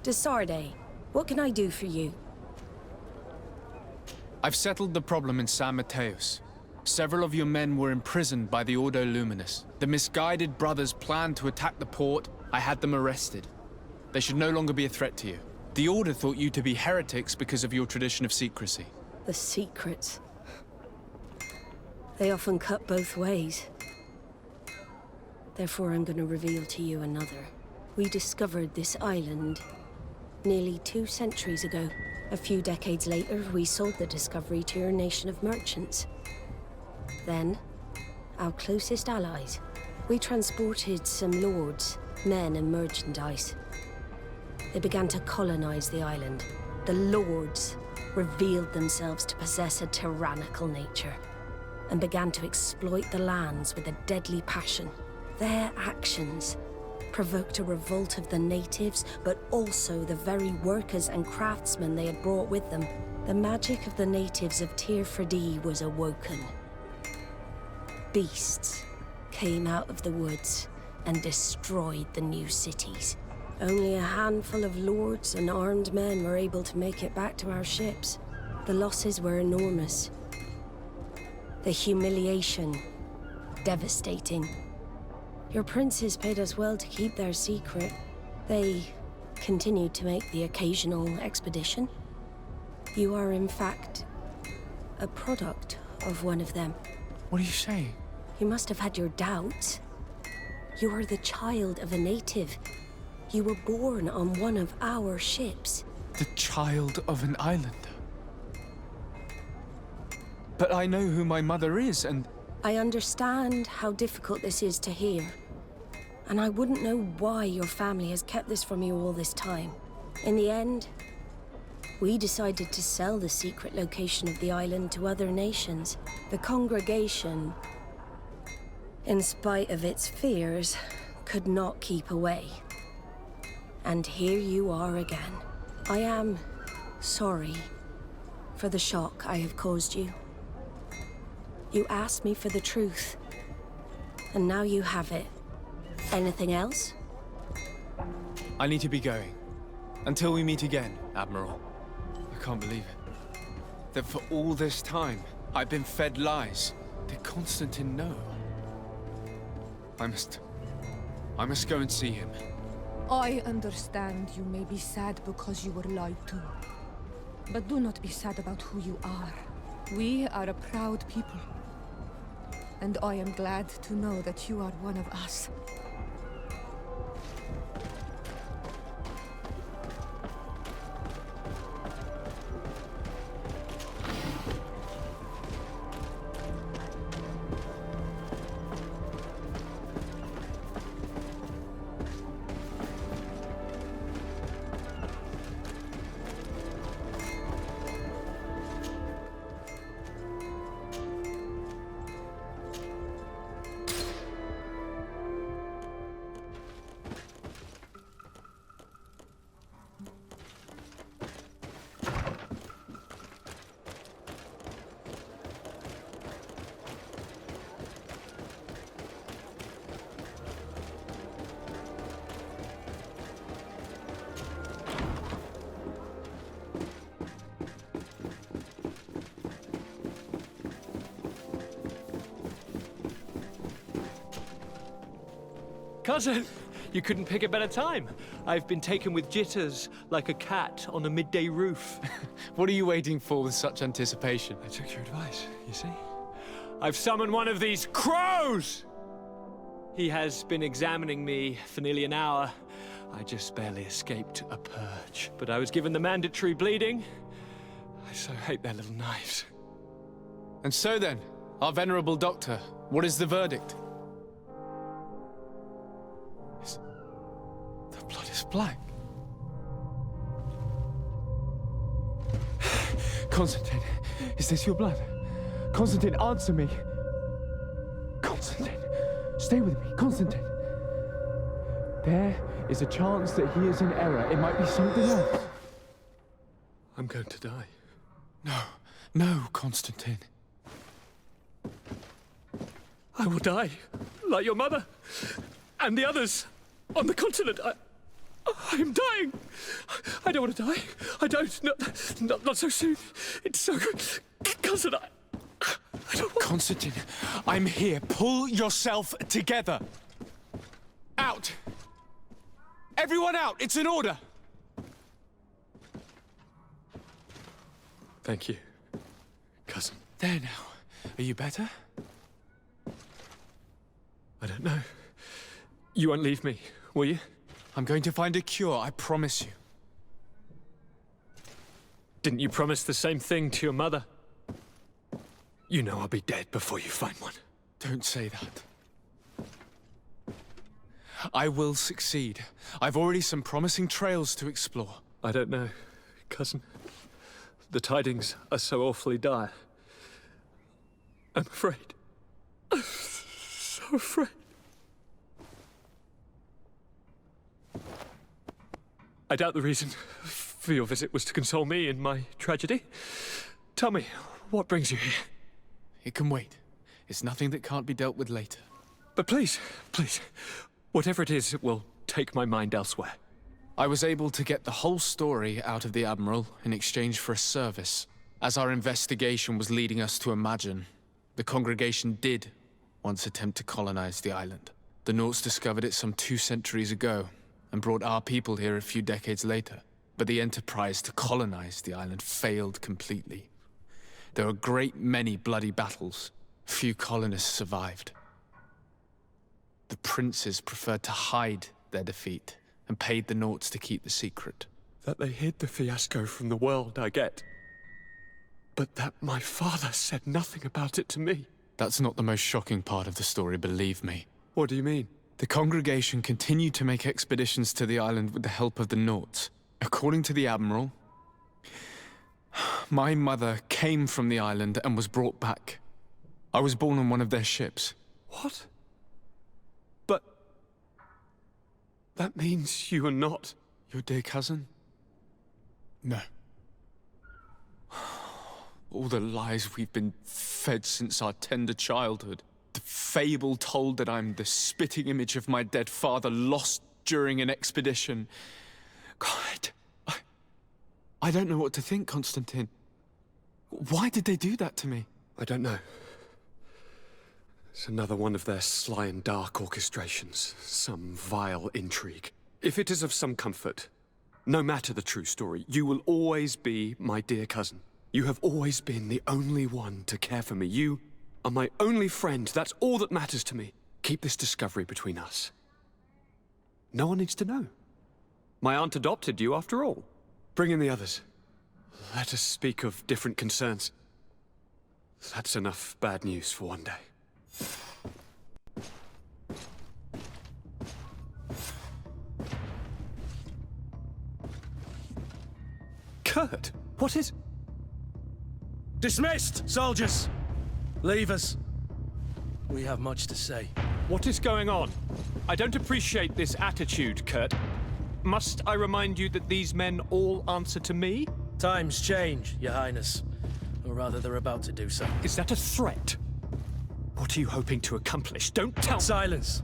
Desarde, what can I do for you? I've settled the problem in San Mateus. Several of your men were imprisoned by the Ordo Luminus. The misguided brothers planned to attack the port. I had them arrested. They should no longer be a threat to you. The Order thought you to be heretics because of your tradition of secrecy. The secrets. They often cut both ways. Therefore, I'm going to reveal to you another. We discovered this island nearly 2 centuries ago. A few decades later, we sold the discovery to your nation of merchants. Then, our closest allies. We transported some lords, men and merchandise. They began to colonize the island. The lords revealed themselves to possess a tyrannical nature and began to exploit the lands with a deadly passion. Their actions provoked a revolt of the natives, but also the very workers and craftsmen they had brought with them. The magic of the natives of Tir-Fradi was awoken. Beasts came out of the woods and destroyed the new cities. Only a handful of lords and armed men were able to make it back to our ships. The losses were enormous. The humiliation, devastating. Your princes paid us well to keep their secret. They continued to make the occasional expedition. You are, in fact, a product of one of them. What are you saying? You must have had your doubts. You are the child of a native. You were born on one of our ships. The child of an islander? But I know who my mother is, and... I understand how difficult this is to hear. And I wouldn't know why your family has kept this from you all this time. In the end, we decided to sell the secret location of the island to other nations. The congregation, in spite of its fears, could not keep away. And here you are again. I am sorry for the shock I have caused you. You asked me for the truth, and now you have it. Anything else? I need to be going. Until we meet again, Admiral. I can't believe it. That for all this time, I've been fed lies. Did Constantine know? I must go and see him. I understand you may be sad because you were lied to. But do not be sad about who you are. We are a proud people. And I am glad to know that you are one of us. Cousin, you couldn't pick a better time. I've been taken with jitters, like a cat on a midday roof. What are you waiting for with such anticipation? I took your advice, you see? I've summoned one of these crows! He has been examining me for nearly an hour. I just barely escaped a purge. But I was given the mandatory bleeding. I so hate their little knives. And so then, our venerable doctor, what is the verdict? The blood is black. Constantine, is this your blood? Constantine, answer me. Constantine, stay with me, Constantine. There is a chance that he is in error. It might be something else. I'm going to die. No, Constantine. I will die, like your mother, and the others on the continent. I'm dying. I don't want to die. I don't. Not so soon. It's so good. Cousin, I don't want... Constantine, I'm here. Pull yourself together. Out. Everyone out. It's an order. Thank you, cousin. There now. Are you better? I don't know. You won't leave me, will you? I'm going to find a cure, I promise you. Didn't you promise the same thing to your mother? You know I'll be dead before you find one. Don't say that. I will succeed. I've already some promising trails to explore. I don't know, cousin. The tidings are so awfully dire. I'm afraid. I'm so afraid. I doubt the reason for your visit was to console me in my tragedy. Tell me, what brings you here? It can wait. It's nothing that can't be dealt with later. But please, whatever it is, it will take my mind elsewhere. I was able to get the whole story out of the Admiral in exchange for a service. As our investigation was leading us to imagine, the congregation did once attempt to colonize the island. The Nauts discovered it some 2 centuries ago, and brought our people here a few decades later. But the enterprise to colonize the island failed completely. There were a great many bloody battles. Few colonists survived. The princes preferred to hide their defeat, and paid the Nauts to keep the secret. That they hid the fiasco from the world, I get. But that my father said nothing about it to me. That's not the most shocking part of the story, believe me. What do you mean? The congregation continued to make expeditions to the island with the help of the Nauts. According to the Admiral, my mother came from the island and was brought back. I was born on one of their ships. What? But... that means you are not... Your dear cousin? No. All the lies we've been fed since our tender childhood. The fable told that I'm the spitting image of my dead father lost during an expedition. God, I don't know what to think, Constantine. Why did they do that to me? I don't know. It's another one of their sly and dark orchestrations. Some vile intrigue. If it is of some comfort, no matter the true story, you will always be my dear cousin. You have always been the only one to care for me. You are my only friend. That's all that matters to me. Keep this discovery between us. No one needs to know. My aunt adopted you after all. Bring in the others. Let us speak of different concerns. That's enough bad news for one day. Kurt, what is... Dismissed, soldiers! Leave us. We have much to say. What is going on? I don't appreciate this attitude, Kurt. Must I remind you that these men all answer to me? Times change, Your Highness. Or rather, they're about to do so. Is that a threat? What are you hoping to accomplish? Don't tell me! Silence!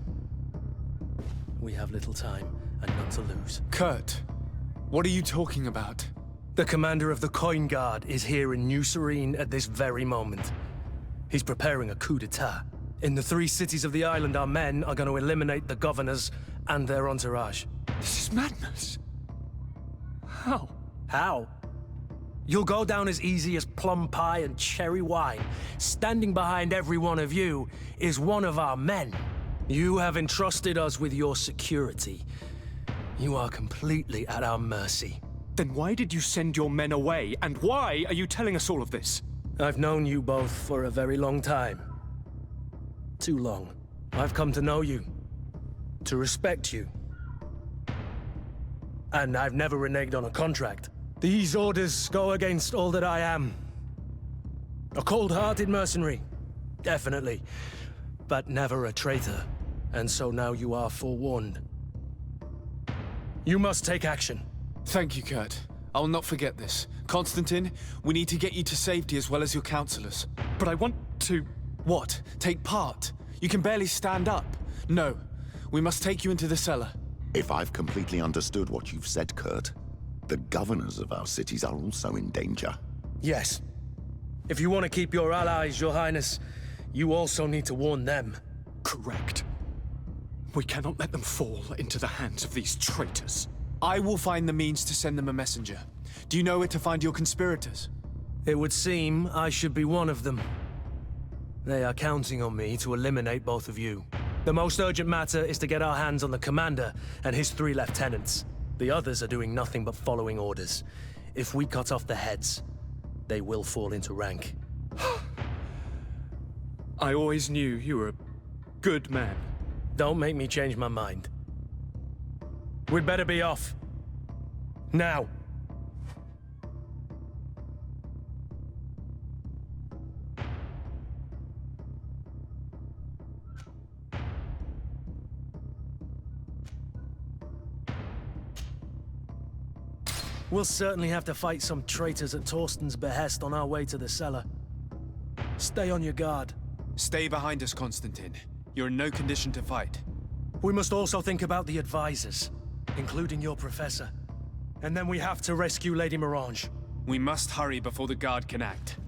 We have little time, and none to lose. Kurt, what are you talking about? The commander of the Coin Guard is here in New Serene at this very moment. He's preparing a coup d'etat. In the 3 cities of the island, our men are going to eliminate the governors and their entourage. This is madness. How? How? You'll go down as easy as plum pie and cherry wine. Standing behind every one of you is one of our men. You have entrusted us with your security. You are completely at our mercy. Then why did you send your men away? And why are you telling us all of this? I've known you both for a very long time. Too long. I've come to know you. To respect you. And I've never reneged on a contract. These orders go against all that I am. A cold-hearted mercenary. Definitely. But never a traitor. And so now you are forewarned. You must take action. Thank you, Kurt. I'll not forget this. Constantine, we need to get you to safety as well as your counselors. But I want to... What? Take part? You can barely stand up. No. We must take you into the cellar. If I've completely understood what you've said, Kurt, the governors of our cities are also in danger. Yes. If you want to keep your allies, Your Highness, you also need to warn them. Correct. We cannot let them fall into the hands of these traitors. I will find the means to send them a messenger. Do you know where to find your conspirators? It would seem I should be one of them. They are counting on me to eliminate both of you. The most urgent matter is to get our hands on the commander and his 3 lieutenants. The others are doing nothing but following orders. If we cut off the heads, they will fall into rank. I always knew you were a good man. Don't make me change my mind. We'd better be off. Now. We'll certainly have to fight some traitors at Torsten's behest on our way to the cellar. Stay on your guard. Stay behind us, Constantine. You're in no condition to fight. We must also think about the advisors, including your professor. And then we have to rescue Lady Mirange. We must hurry before the guard can act.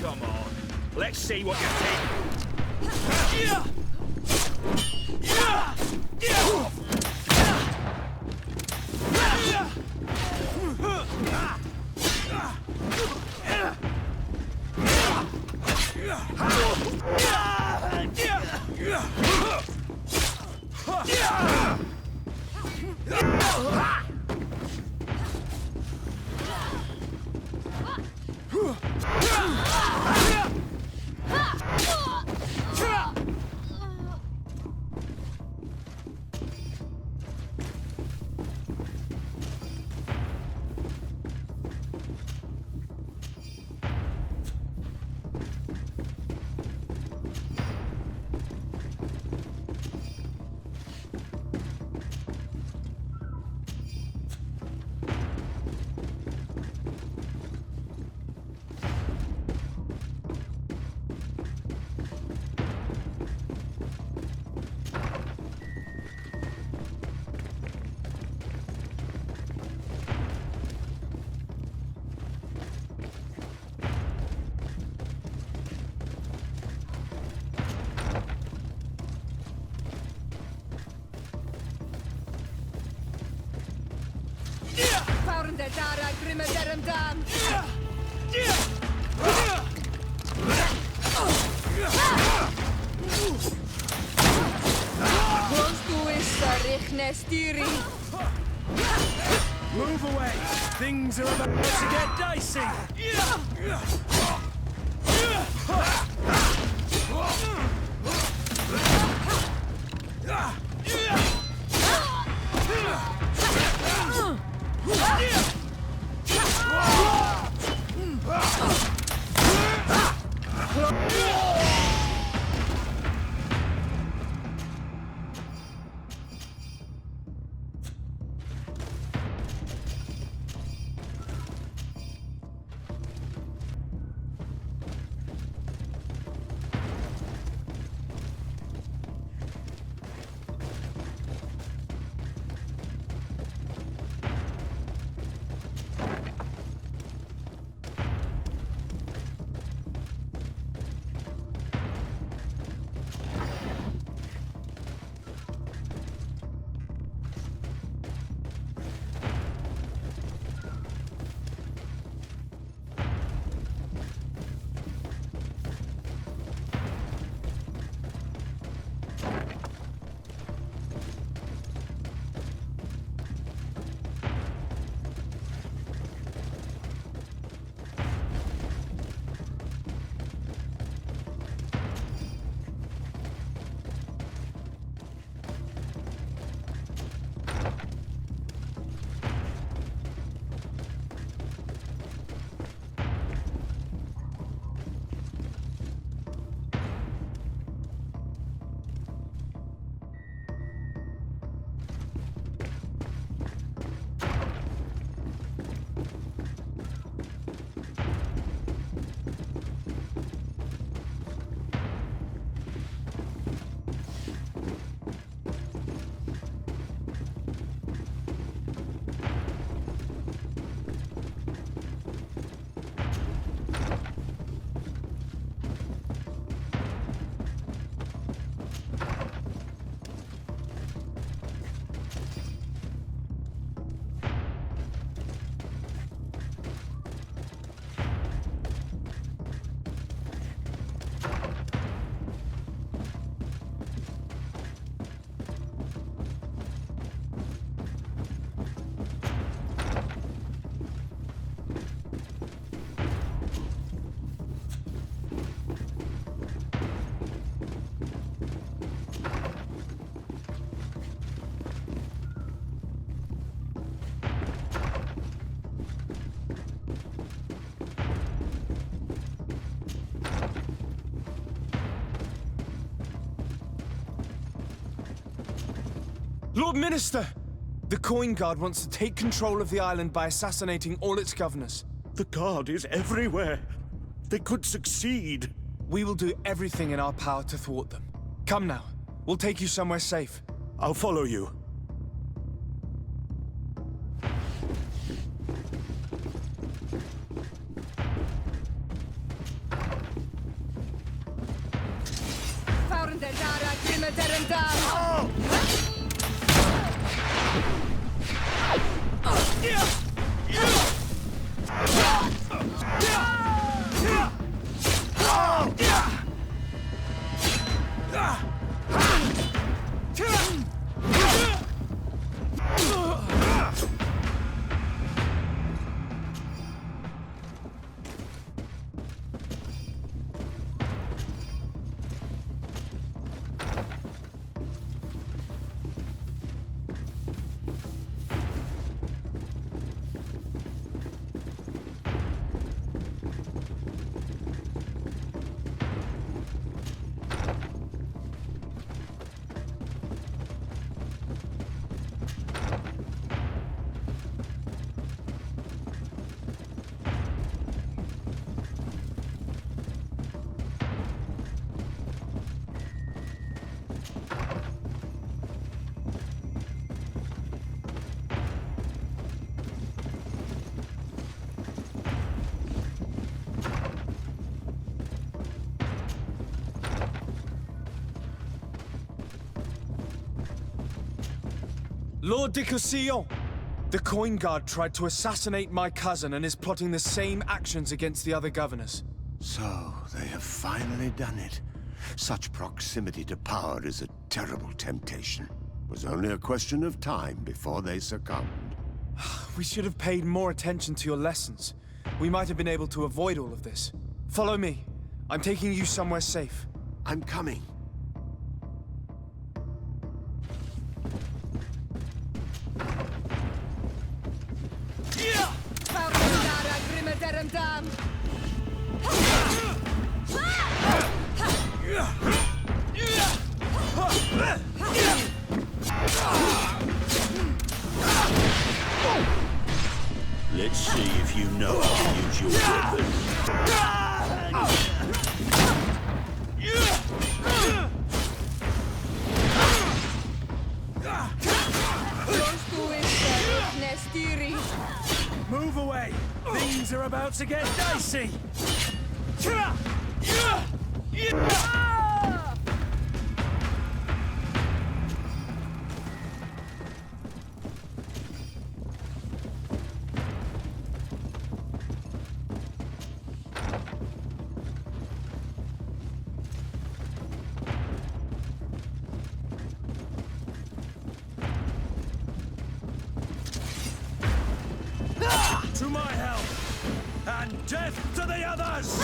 Come on, let's see what you think. Move away! Things are about to get dicey! Lord Minister! The Coin Guard wants to take control of the island by assassinating all its governors. The Guard is everywhere. They could succeed. We will do everything in our power to thwart them. Come now. We'll take you somewhere safe. I'll follow you. Lord de Cossillon! The Coin Guard tried to assassinate my cousin and is plotting the same actions against the other governors. So, they have finally done it. Such proximity to power is a terrible temptation. It was only a question of time before they succumbed. We should have paid more attention to your lessons. We might have been able to avoid all of this. Follow me. I'm taking you somewhere safe. I'm coming. Let's see if you know how to use your weapon. Move away! Things are about to get dicey! To my help! And death to the others!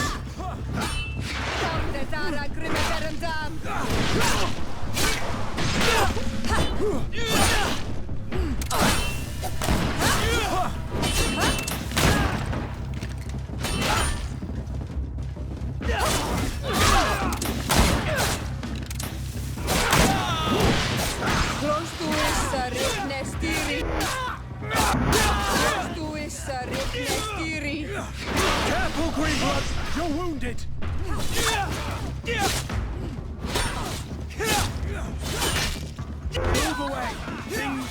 Careful, Greenblood! You're wounded! Move away! Things...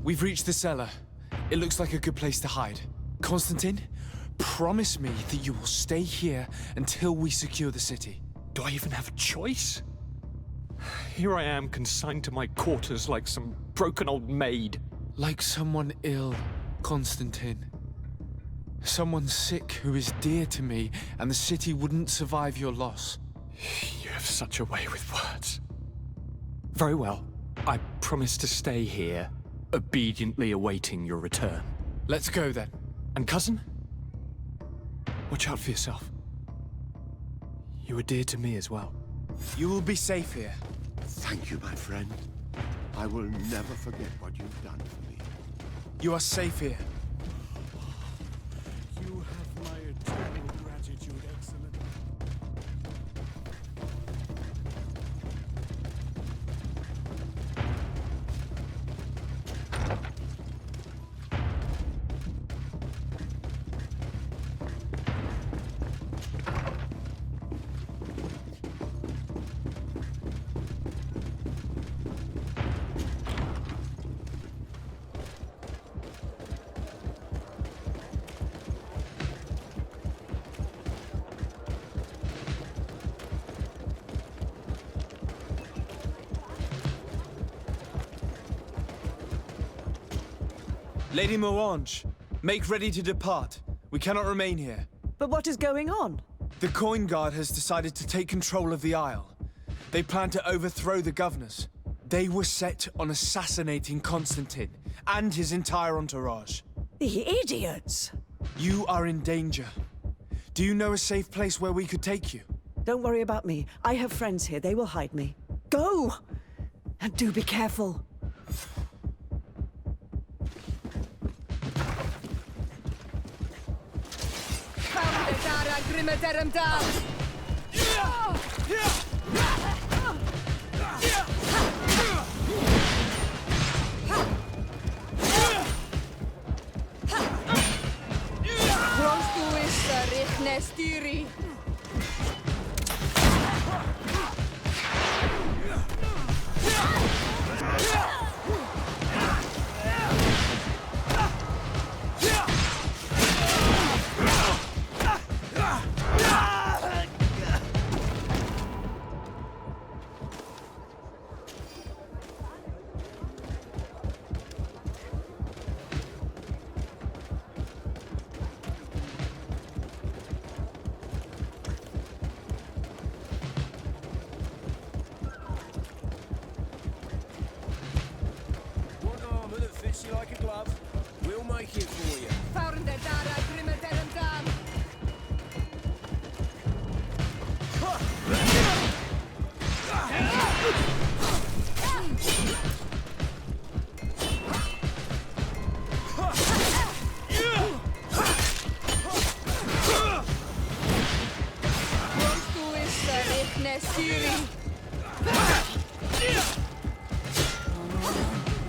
We've reached the cellar. It looks like a good place to hide. Constantine, promise me that you will stay here until we secure the city. Do I even have a choice? Here I am, consigned to my quarters like some broken old maid. Like someone ill, Constantine. Someone sick who is dear to me, and the city wouldn't survive your loss. You have such a way with words. Very well. I promise to stay here, obediently awaiting your return. Let's go then. And cousin? Watch out for yourself. You are dear to me as well. You will be safe here. Thank you, my friend. I will never forget what you've done for me. You are safe here. You have my eternal gratitude, Excellent. Lady Morange, make ready to depart. We cannot remain here. But what is going on? The Coin Guard has decided to take control of the Isle. They plan to overthrow the governors. They were set on assassinating Constantine and his entire entourage. The idiots! You are in danger. Do you know a safe place where we could take you? Don't worry about me. I have friends here. They will hide me. Go! And do be careful. Like a glove. We'll make it for you.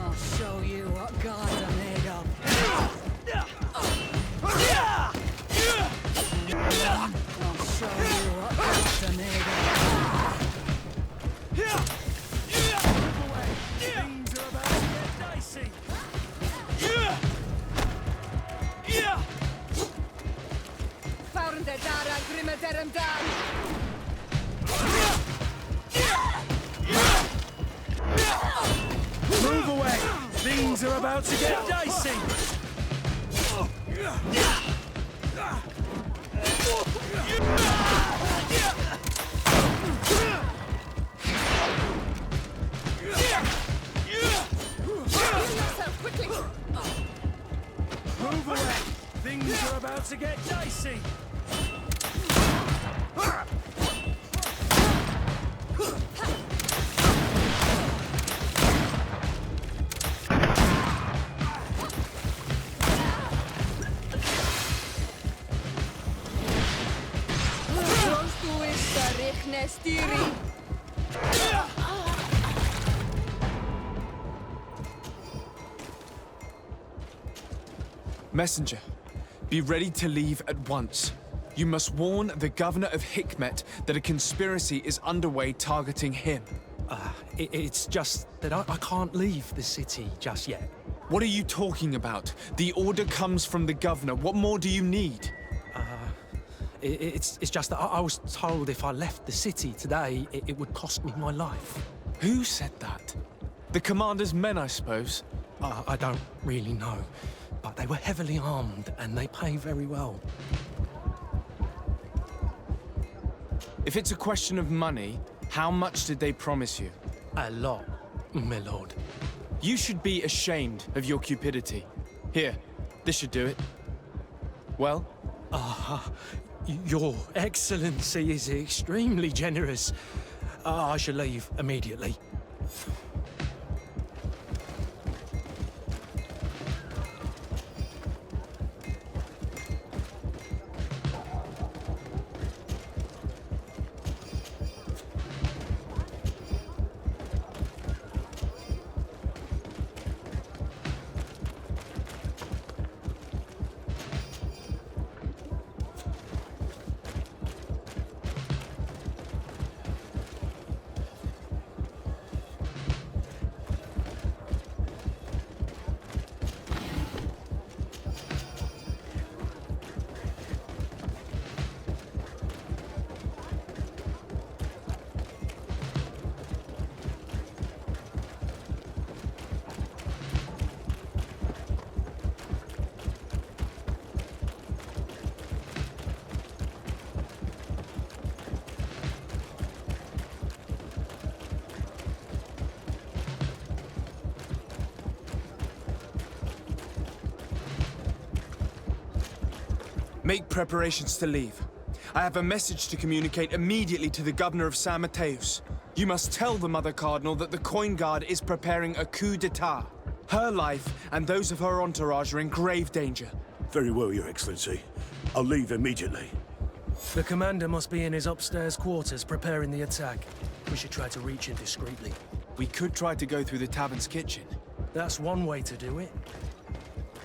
I'll show you what gods are made of. I'll show you what gods are made of. Things are about to get dicey. Move away! Things are about to get dicey! Move away! Things are about to get dicey! Messenger, be ready to leave at once. You must warn the governor of Hikmet that a conspiracy is underway targeting him. It's just that I can't leave the city just yet. What are you talking about? The order comes from the governor. What more do you need? It's just that I was told if I left the city today, it would cost me my life. Who said that? The commander's men, I suppose? I don't really know, but they were heavily armed and they pay very well. If it's a question of money, how much did they promise you? A lot, my lord. You should be ashamed of your cupidity. Here, this should do it. Well? Your Excellency is extremely generous. I shall leave immediately. Make preparations to leave. I have a message to communicate immediately to the governor of San Mateus. You must tell the Mother Cardinal that the Coin Guard is preparing a coup d'etat. Her life and those of her entourage are in grave danger. Very well, Your Excellency. I'll leave immediately. The commander must be in his upstairs quarters preparing the attack. We should try to reach him discreetly. We could try to go through the tavern's kitchen. That's one way to do it.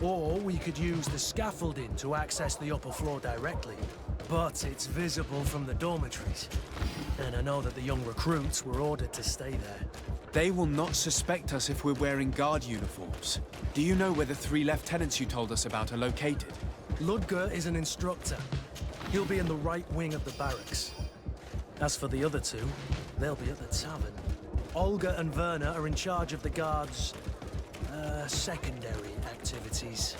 Or we could use the scaffolding to access the upper floor directly. But it's visible from the dormitories. And I know that the young recruits were ordered to stay there. They will not suspect us if we're wearing guard uniforms. Do you know where the 3 lieutenants you told us about are located? Ludger is an instructor. He'll be in the right wing of the barracks. As for the other 2, they'll be at the tavern. Olga and Werner are in charge of the guards' secondary activities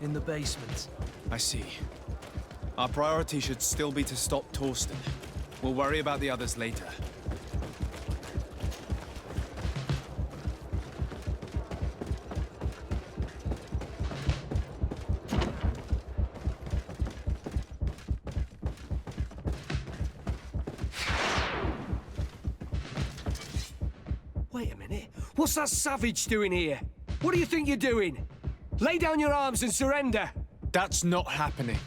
in the basement. I see. Our priority should still be to stop Torsten. We'll worry about the others later. Wait a minute. What's that savage doing here? What do you think you're doing? Lay down your arms and surrender. That's not happening.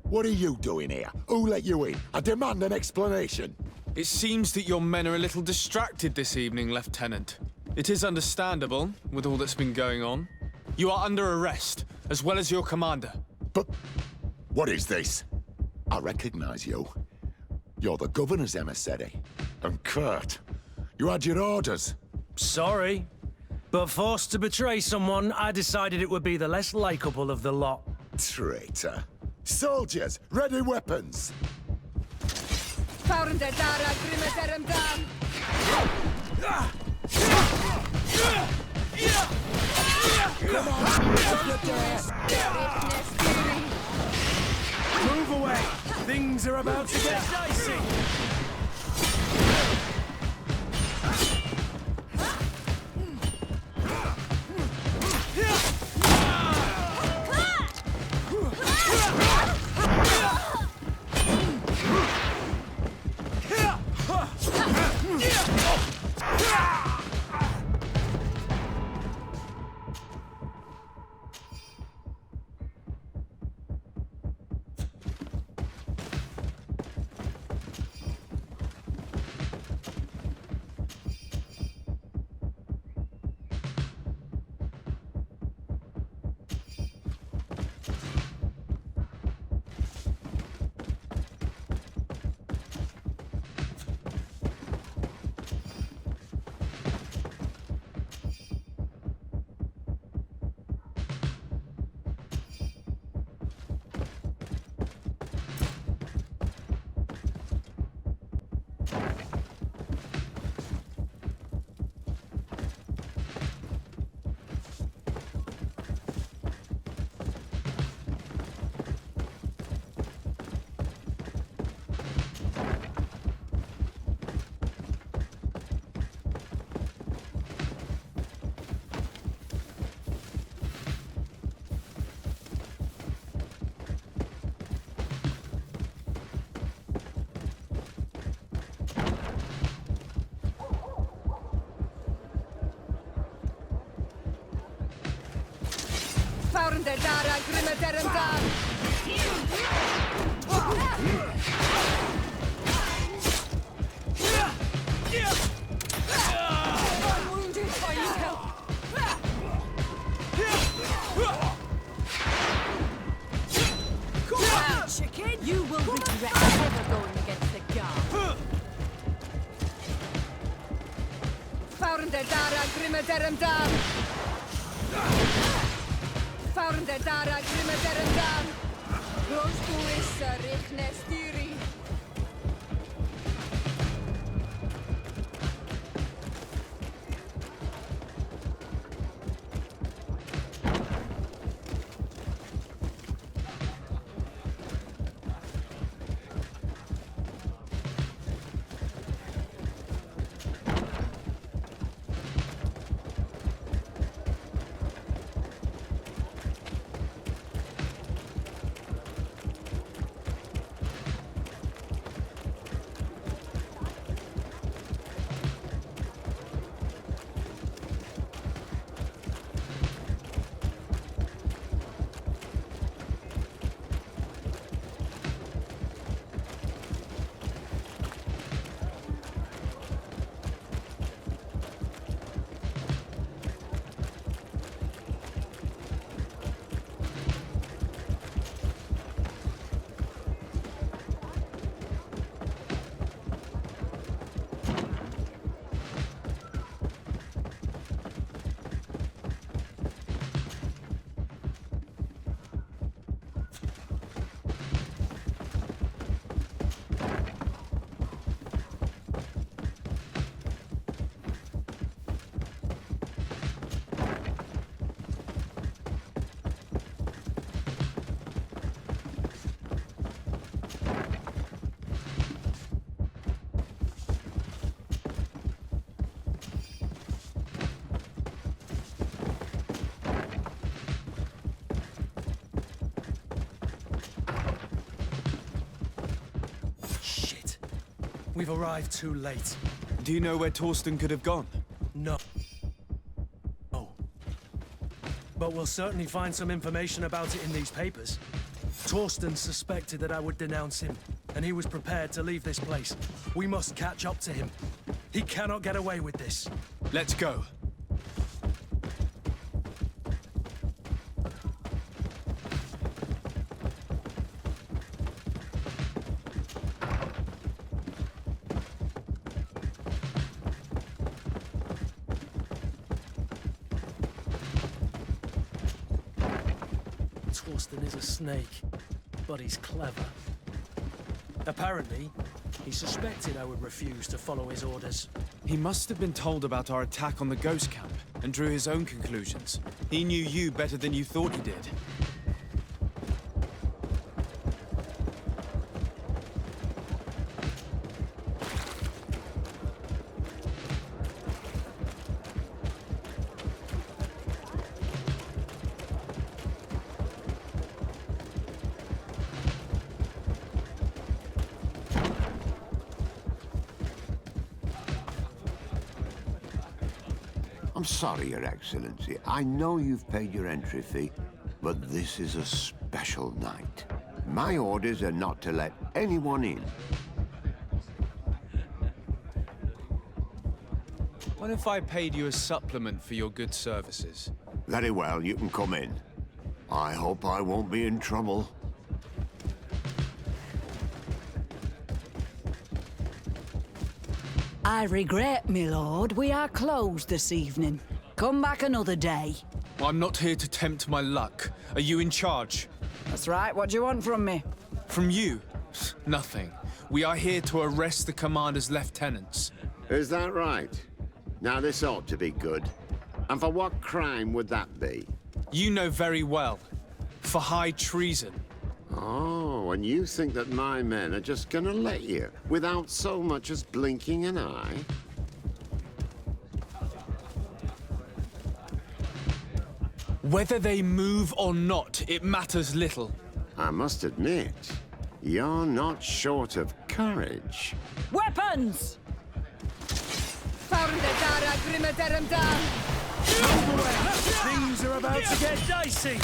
What are you doing here? Who let you in? I demand an explanation. It seems that your men are a little distracted this evening, Lieutenant. It is understandable, with all that's been going on. You are under arrest, as well as your commander. But what is this? I recognize you. You're the governor's emissary. And Kurt, you had your orders. Sorry, but forced to betray someone, I decided it would be the less likable of the lot. Traitor. Soldiers, ready weapons! Found the Dara Grimaterum down! Come on, if you dare! Move away! Things are about to get dicey! Found the Dara Grimaterum down! I'm wounded, I need help! Come on, chicken! You will regret never going against the guard. Found the Dara Grimaterum down! Found the Dara Grimaterum down! Close to is Richnestiri. We've arrived too late. Do you know where Torsten could have gone? No. But we'll certainly find some information about it in these papers. Torsten suspected that I would denounce him, and he was prepared to leave this place. We must catch up to him. He cannot get away with this. Let's go. Torsten is a snake, but he's clever. Apparently, he suspected I would refuse to follow his orders. He must have been told about our attack on the ghost camp and drew his own conclusions. He knew you better than you thought he did. I'm sorry, Your Excellency. I know you've paid your entry fee, but this is a special night. My orders are not to let anyone in. What if I paid you a supplement for your good services? Very well, you can come in. I hope I won't be in trouble. I regret, my lord, we are closed this evening. Come back another day. I'm not here to tempt my luck. Are you in charge? That's right, what do you want from me? From you? Nothing. We are here to arrest the commander's lieutenants. Is that right? Now this ought to be good. And for what crime would that be? You know very well. For high treason. Oh, and you think that my men are just gonna let you, without so much as blinking an eye? Whether they move or not, it matters little. I must admit, you're not short of courage. Weapons! Things are about to get dicey!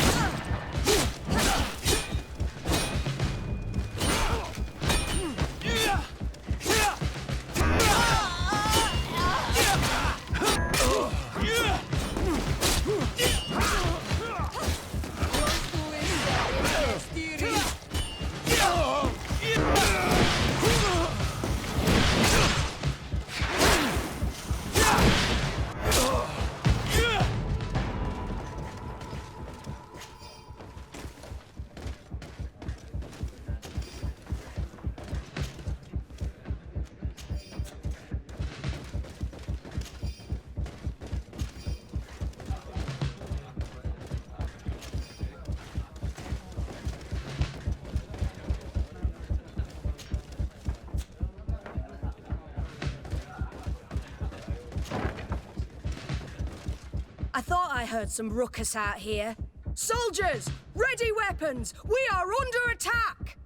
I thought I heard some ruckus out here. Soldiers, ready weapons! We are under attack!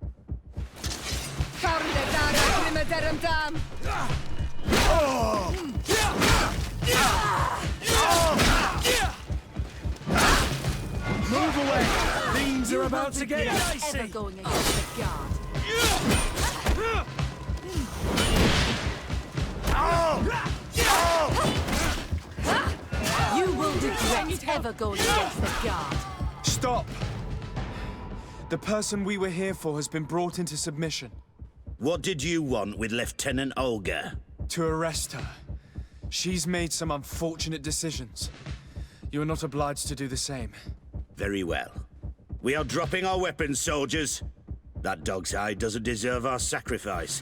Move away! Things are about to get dicey! Ever going against the guard? You will regret ever going against the guard. Stop! The person we were here for has been brought into submission. What did you want with Lieutenant Olga? To arrest her. She's made some unfortunate decisions. You are not obliged to do the same. Very well. We are dropping our weapons, soldiers. That dog's hide doesn't deserve our sacrifice.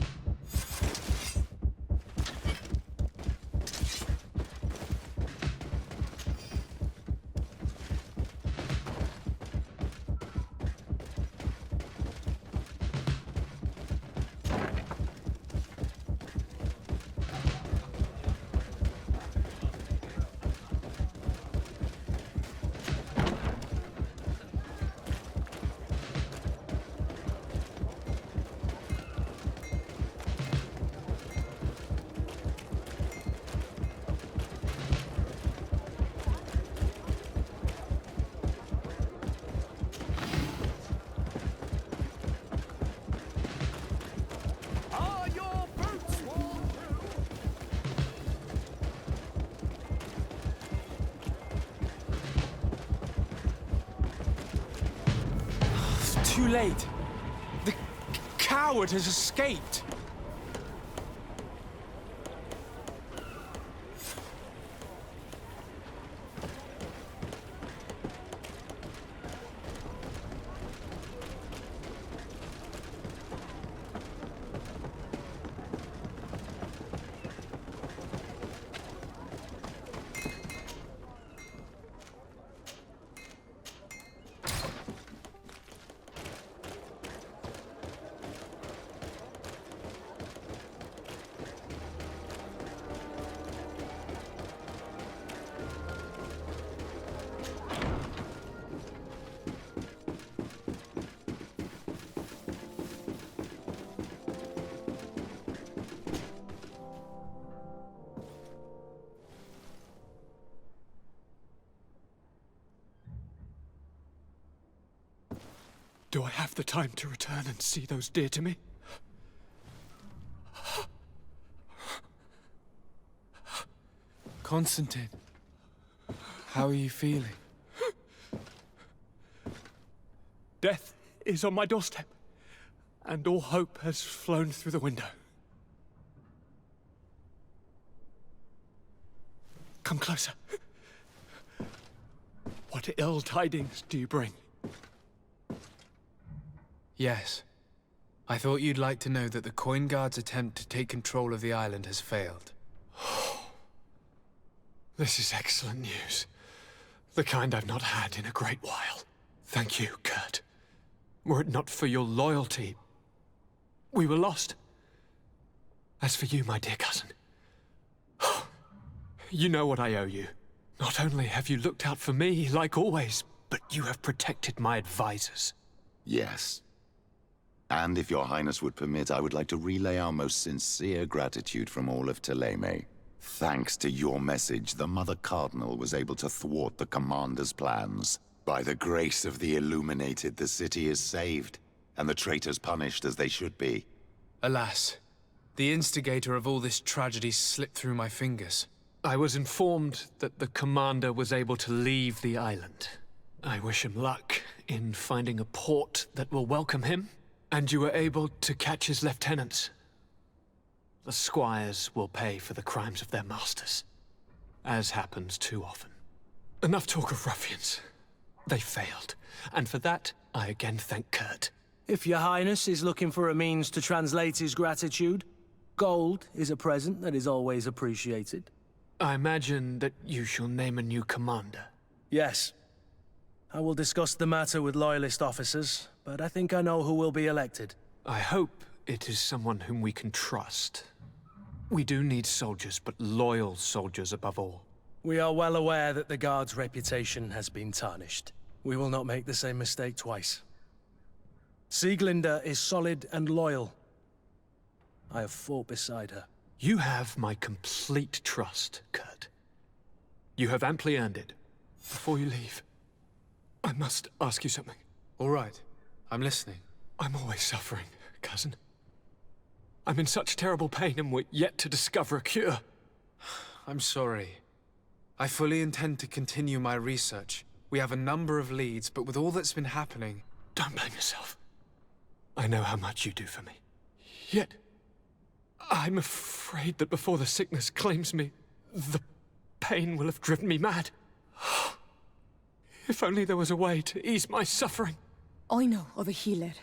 Too late. The coward has escaped. Do I have the time to return and see those dear to me? Constantine, how are you feeling? Death is on my doorstep, and all hope has flown through the window. Come closer. What ill tidings do you bring? Yes. I thought you'd like to know that the Coin Guard's attempt to take control of the island has failed. This is excellent news. The kind I've not had in a great while. Thank you, Kurt. Were it not for your loyalty, we were lost. As for you, my dear cousin, you know what I owe you. Not only have you looked out for me, like always, but you have protected my advisors. Yes. And if your highness would permit, I would like to relay our most sincere gratitude from all of Thélème. Thanks to your message, the Mother Cardinal was able to thwart the Commander's plans. By the grace of the Illuminated, the city is saved, and the traitors punished as they should be. Alas, the instigator of all this tragedy slipped through my fingers. I was informed that the Commander was able to leave the island. I wish him luck in finding a port that will welcome him, and you were able to catch his lieutenants. The squires will pay for the crimes of their masters, as happens too often. Enough talk of ruffians. They failed, and for that, I again thank Kurt. If your highness is looking for a means to translate his gratitude, gold is a present that is always appreciated. I imagine that you shall name a new commander. Yes. I will discuss the matter with loyalist officers, but I think I know who will be elected. I hope it is someone whom we can trust. We do need soldiers, but loyal soldiers above all. We are well aware that the Guard's reputation has been tarnished. We will not make the same mistake twice. Sieglinde is solid and loyal. I have fought beside her. You have my complete trust, Kurt. You have amply earned it. Before you leave, I must ask you something. All right. I'm listening. I'm always suffering, cousin. I'm in such terrible pain and we're yet to discover a cure. I'm sorry. I fully intend to continue my research. We have a number of leads, but with all that's been happening... Don't blame yourself. I know how much you do for me. Yet, I'm afraid that before the sickness claims me, the pain will have driven me mad. If only there was a way to ease my suffering. I know of a healer,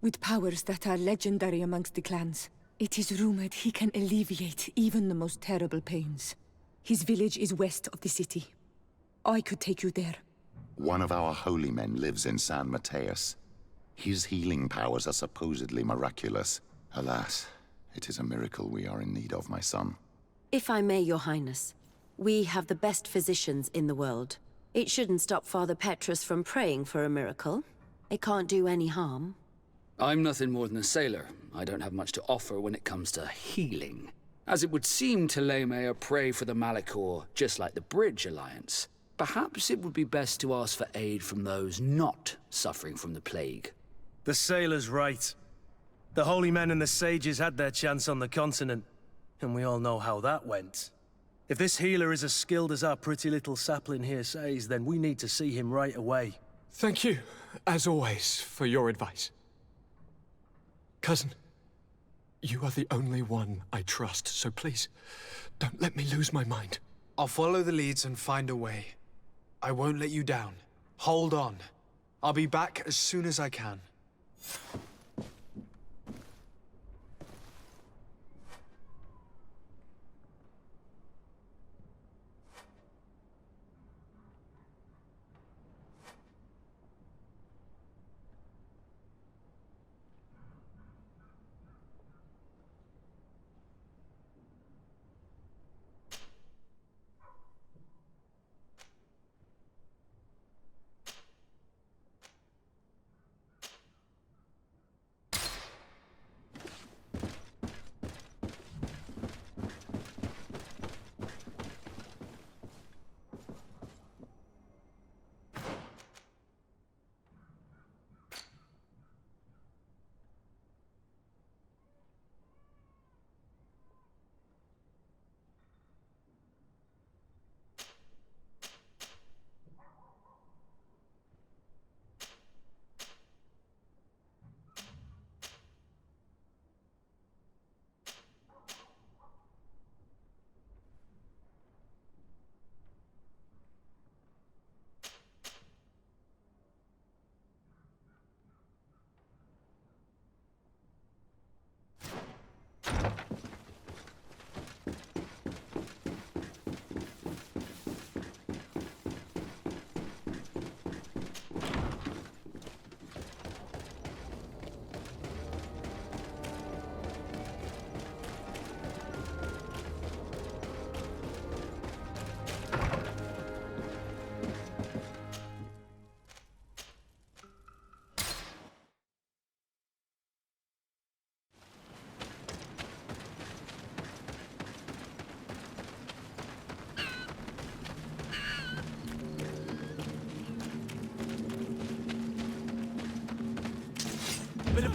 with powers that are legendary amongst the clans. It is rumored he can alleviate even the most terrible pains. His village is west of the city. I could take you there. One of our holy men lives in San Mateus. His healing powers are supposedly miraculous. Alas, it is a miracle we are in need of, my son. If I may, your highness, we have the best physicians in the world. It shouldn't stop Father Petrus from praying for a miracle. It can't do any harm. I'm nothing more than a sailor. I don't have much to offer when it comes to healing. As it would seem Thélème are prey for the Malachor, just like the Bridge Alliance. Perhaps it would be best to ask for aid from those not suffering from the plague. The sailor's right. The holy men and the sages had their chance on the continent, and we all know how that went. If this healer is as skilled as our pretty little sapling here says, then we need to see him right away. Thank you, as always, for your advice. Cousin, you are the only one I trust, so please, don't let me lose my mind. I'll follow the leads and find a way. I won't let you down. Hold on. I'll be back as soon as I can.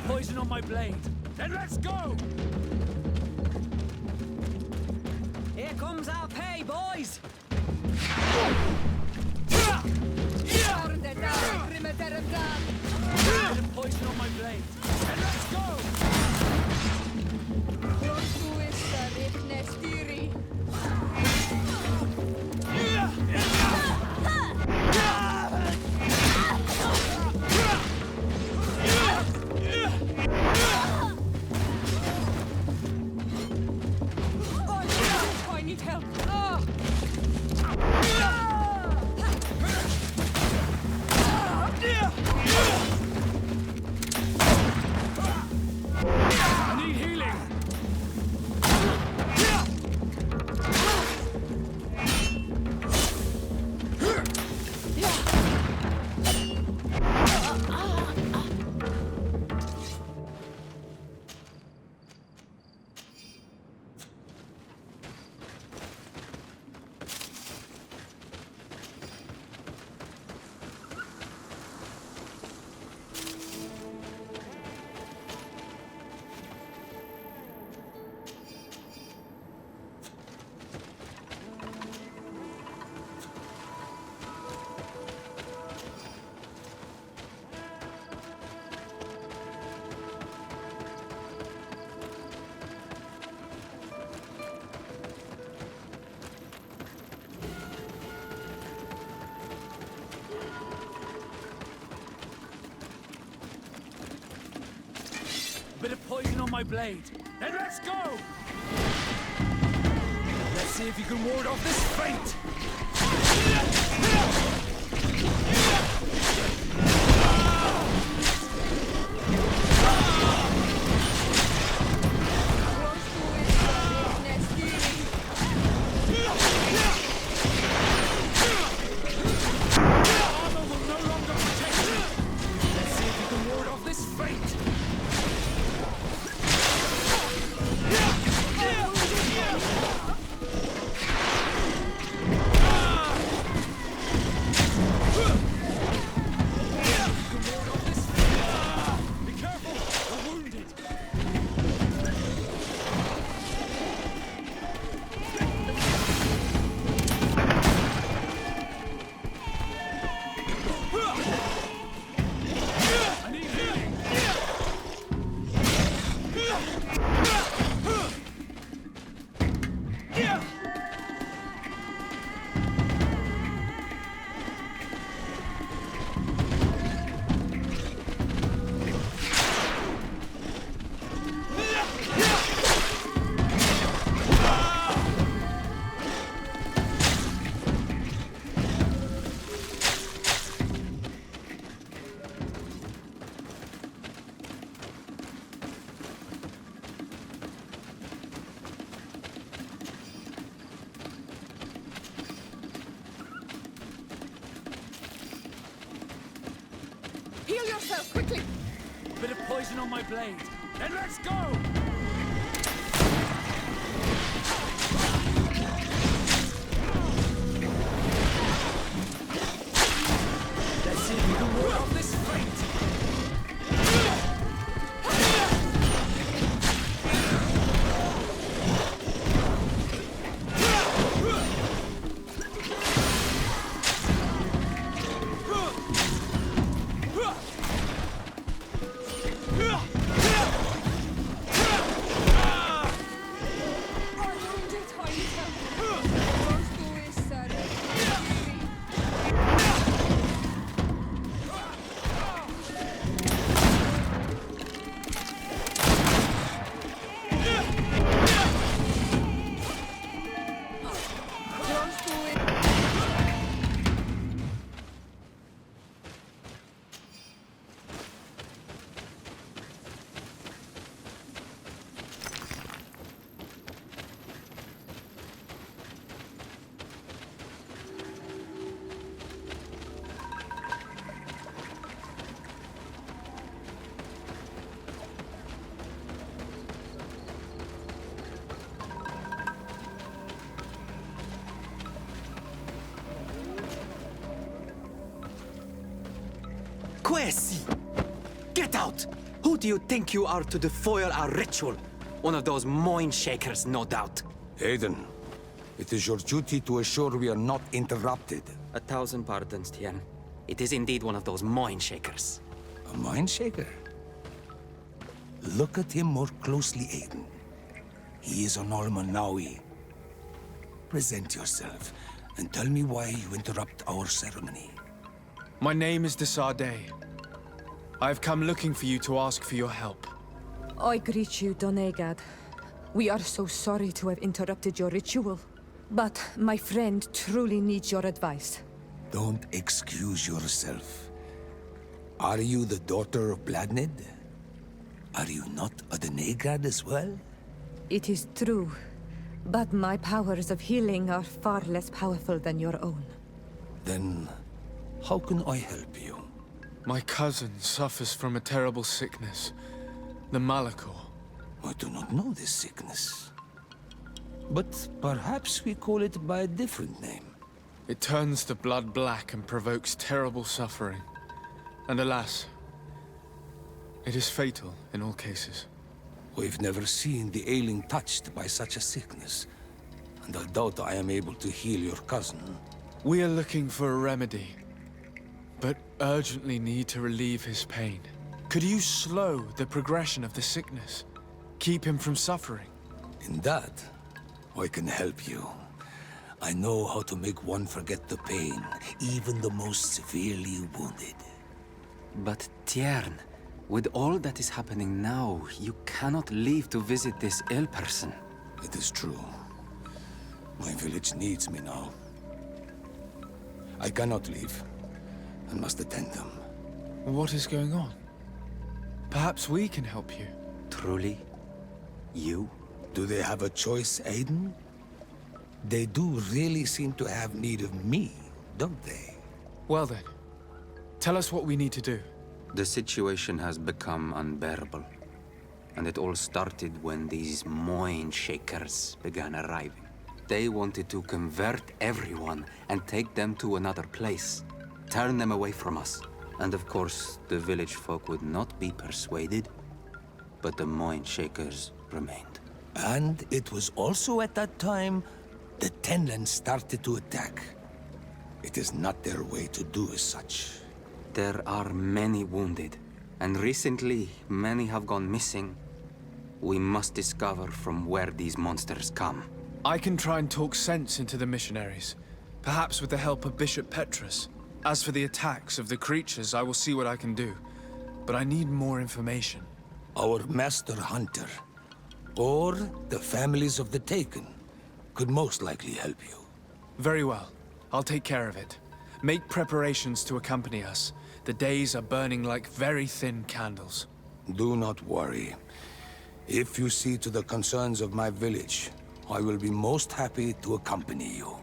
poison on my blade. Then let's go! Here comes our pay, boys! Poison on my blade. Then let's go! I need help. I need healing! Bit of poison on my blade. Then let's go! Let's see if you can ward off this fate! Armor will no longer protect you! Let's see if you can ward off this fate! Heal yourself, quickly! Bit of poison on my blade. Then let's go! Let's see if we can ward off this fate! Questi! Get out! Who do you think you are to defoil our ritual? One of those mind shakers, no doubt. Aiden, it is your duty to assure we are not interrupted. 1,000 pardons, Tien. It is indeed one of those mind shakers. A mind shaker? Look at him more closely, Aiden. He is an Almanawi. Present yourself, and tell me why you interrupt our ceremony. My name is Desarde. I have come looking for you to ask for your help. I greet you, Donegad. We are so sorry to have interrupted your ritual. But my friend truly needs your advice. Don't excuse yourself. Are you the daughter of Bladnid? Are you not a Donegad as well? It is true. But my powers of healing are far less powerful than your own. Then, how can I help you? My cousin suffers from a terrible sickness. The Malachor. I do not know this sickness. But perhaps we call it by a different name. It turns the blood black and provokes terrible suffering. And alas, it is fatal in all cases. We've never seen the ailing touched by such a sickness. And I doubt I am able to heal your cousin. We are looking for a remedy, but urgently need to relieve his pain. Could you slow the progression of the sickness? Keep him from suffering? In that, I can help you. I know how to make one forget the pain, even the most severely wounded. But Tiern, with all that is happening now, you cannot leave to visit this ill person. It is true. My village needs me now. I cannot leave. I must attend them. What is going on? Perhaps we can help you. Truly? You? Do they have a choice, Aiden? They do really seem to have need of me, don't they? Well then, tell us what we need to do. The situation has become unbearable. And it all started when these mind shakers began arriving. They wanted to convert everyone and take them to another place. Turn them away from us. And of course, the village folk would not be persuaded. But the mind shakers remained. And it was also at that time the Tenland started to attack. It is not their way to do as such. There are many wounded, and recently many have gone missing. We must discover from where these monsters come. I can try and talk sense into the missionaries, perhaps with the help of Bishop Petrus. As for the attacks of the creatures, I will see what I can do. But I need more information. Our master hunter, or the families of the Taken, could most likely help you. Very well. I'll take care of it. Make preparations to accompany us. The days are burning like very thin candles. Do not worry. If you see to the concerns of my village, I will be most happy to accompany you.